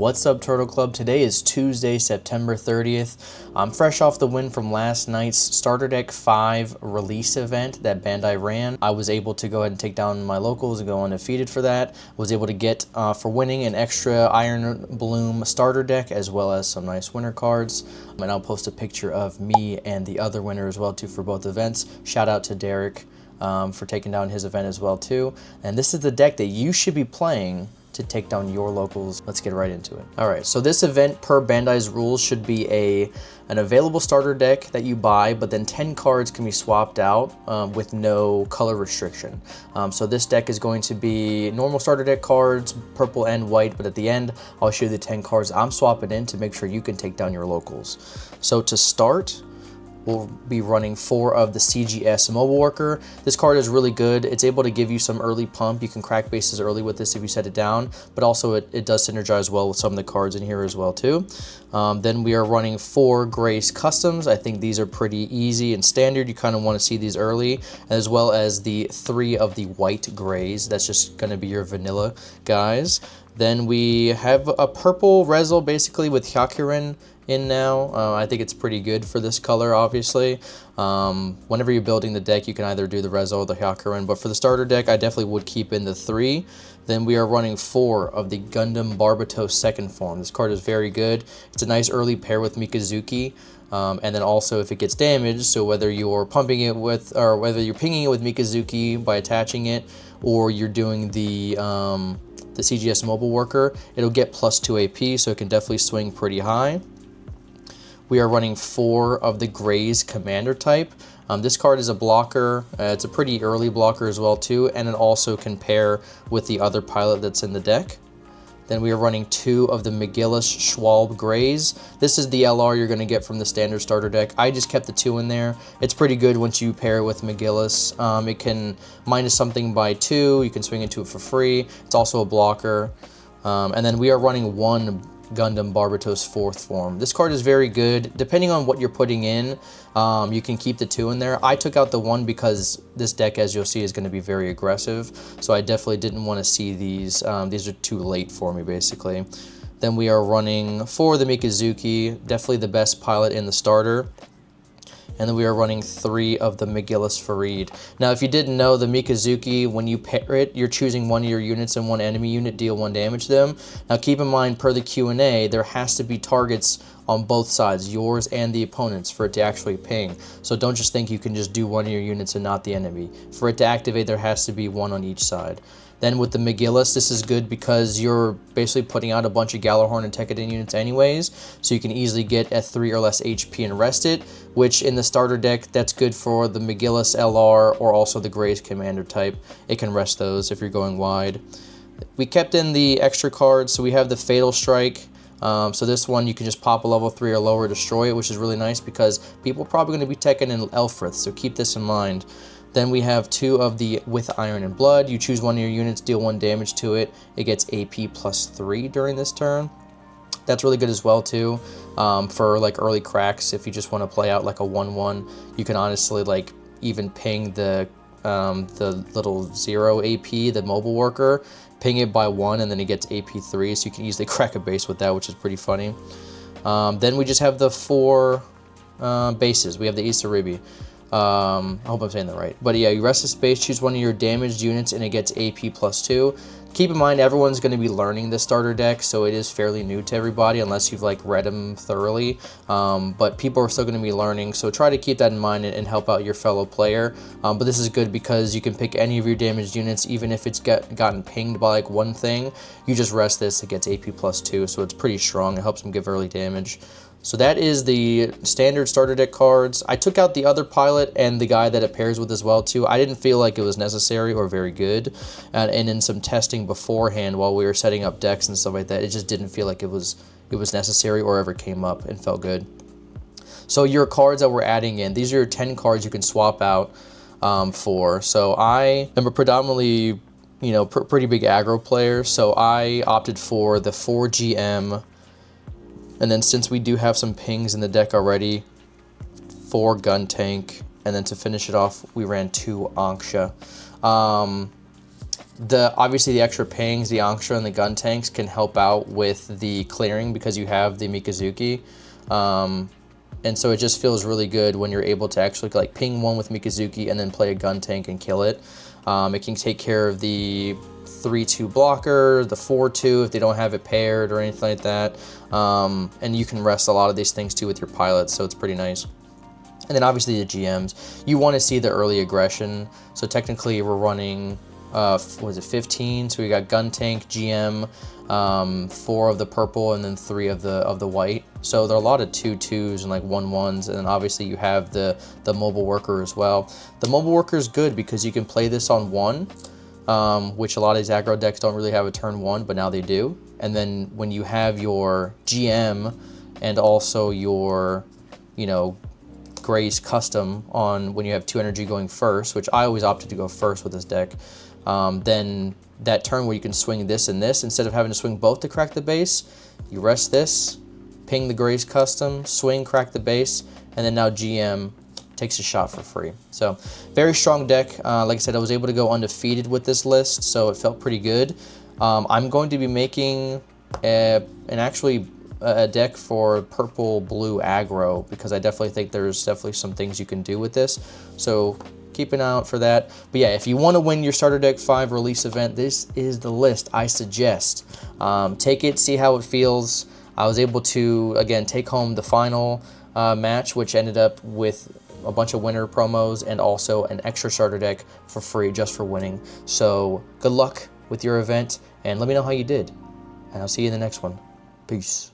What's up, Turtle Club? Today is Tuesday, September 30th. I'm fresh off the win from last night's Starter Deck 5 release event that Bandai ran. I was able to go ahead and take down my locals and go undefeated for that. Was able to get, for winning, an extra Iron Bloom starter deck as well as some nice winner cards. And I'll post a picture of me and the other winner as well too for both events. Shout out to Derek for taking down his event as well too. And this is the deck that you should be playing to take down your locals. Let's get right into it. All right, so this event per Bandai's rules should be an available starter deck that you buy, but then 10 cards can be swapped out with no color restriction. So this deck is going to be normal starter deck cards, purple and white, but at the end, I'll show you the 10 cards I'm swapping in to make sure you can take down your locals. So to start, we'll be running 4 of the CGS Mobile Worker. This card is really good. It's able to give you some early pump. You can crack bases early with this if you set it down, but also it does synergize well with some of the cards in here as well too. Then we are running 4 Grace Customs. I think these are pretty easy and standard. You kind of want to see these early, as well as the 3 of the White Grays. That's just going to be your vanilla guys. Then we have a purple Rezel basically with Hyakuren in now. I think it's pretty good for this color, obviously. Whenever you're building the deck, you can either do the Rezo or the Hyakuren, but for the starter deck, I definitely would keep in the 3. Then we are running 4 of the Gundam Barbatos second form. This card is very good. It's a nice early pair with Mikazuki. And then also if it gets damaged, so whether you're pumping it with, or whether you're pinging it with Mikazuki by attaching it, or you're doing the CGS Mobile Worker, it'll get +2 AP, so it can definitely swing pretty high. We are running 4 of the Grays Commander type. This card is a blocker. It's a pretty early blocker as well too, and it also can pair with the other pilot that's in the deck. Then we are running 2 of the McGillis Schwalbe Grays. This is the LR you're going to get from the standard starter deck. I just kept the 2 in there. It's pretty good once you pair it with McGillis. It can minus something by 2. You can swing into it for free. It's also a blocker. And then we are running 1 Gundam Barbatos 4th form. This card is very good. Depending on what you're putting in, you can keep the 2 in there. I took out the 1 because this deck, as you'll see, is going to be very aggressive. So I definitely didn't want to see these. These are too late for me, basically. Then we are running 4 of the Mikazuki, definitely the best pilot in the starter. And then we are running 3 of the McGillis Farid. Now, if you didn't know, the Mikazuki, when you pair it, you're choosing one of your units and one enemy unit, deal 1 damage to them. Now, keep in mind, per the Q&A, there has to be targets on both sides, yours and the opponent's, for it to actually ping. So don't just think you can just do one of your units and not the enemy. For it to activate, there has to be 1 on each side. Then with the McGillis, this is good because you're basically putting out a bunch of Galahorn and Tekkadan units anyways, so you can easily get at 3 or less HP and rest it, which in the starter deck, that's good for the McGillis LR or also the Grays Commander type. It can rest those if you're going wide. We kept in the extra cards, so we have the Fatal Strike. So this one, you can just pop a level 3 or lower, destroy it, which is really nice because people are probably going to be Tekken and Elfrith, so keep this in mind. Then we have 2 of the With Iron and Blood. You choose one of your units, deal 1 damage to it. It gets AP +3 during this turn. That's really good as well too, for like early cracks. If you just want to play out like a 1/1, you can honestly like even ping the little 0 AP, the Mobile Worker, ping it by 1, and then it gets AP3, so you can easily crack a base with that, which is pretty funny. Then we just have the 4 bases. We have the Isaribi. I hope I'm saying that right. But yeah, you rest the space, choose one of your damaged units, and it gets AP +2. Keep in mind, everyone's going to be learning the starter deck, so it is fairly new to everybody, unless you've like read them thoroughly. But people are still going to be learning, so try to keep that in mind and help out your fellow player. But this is good because you can pick any of your damaged units, even if it's gotten pinged by like 1 thing. You just rest this, it gets AP +2, so it's pretty strong. It helps them give early damage. So that is the standard starter deck cards. I took out the other pilot and the guy that it pairs with as well too. I didn't feel like it was necessary or very good. And in some testing beforehand while we were setting up decks and stuff like that, it just didn't feel like it was necessary or ever came up and felt good. So your cards that we're adding in, these are your 10 cards you can swap out for. So I am a predominantly, you know, pretty big aggro player. So I opted for the 4 GM. And then since we do have some pings in the deck already, 4 Gun Tank, and then to finish it off, we ran 2 Anksha. Obviously the extra pings, the Angsha and the gun tanks can help out with the clearing because you have the Mikazuki. And so it just feels really good when you're able to actually like ping one with Mikazuki and then play a gun tank and kill it. It can take care of the 3-2 blocker, the 4-2 if they don't have it paired or anything like that. And you can rest a lot of these things too with your pilots, so it's pretty nice. And then obviously the GMs, you want to see the early aggression. So technically we're running, was it 15? So we got gun tank, GM, 4 of the purple, and then 3 of the white. So there are a lot of 2-2s and like 1-1s, and then obviously you have the mobile worker as well. The mobile worker is good because you can play this on 1, which a lot of these aggro decks don't really have a turn 1, but now they do. And then when you have your GM and also your, you know, Gray's custom on when you have 2 energy going first, which I always opted to go first with this deck, then that turn where you can swing this and this, instead of having to swing both to crack the base, you rest this, ping the Gray's custom, swing, crack the base, and then now GM takes a shot for free. So very strong deck. Like I said, I was able to go undefeated with this list, so it felt pretty good. I'm going to be making a deck for purple blue aggro because I definitely think there's some things you can do with this, so keep an eye out for that. But yeah, if you want to win your starter deck 5 release event, this is the list I suggest. Take it, see how it feels. I was able to again take home the final match, which ended up with a bunch of winner promos and also an extra starter deck for free just for winning. So good luck with your event and let me know how you did, and I'll see you in the next one. Peace.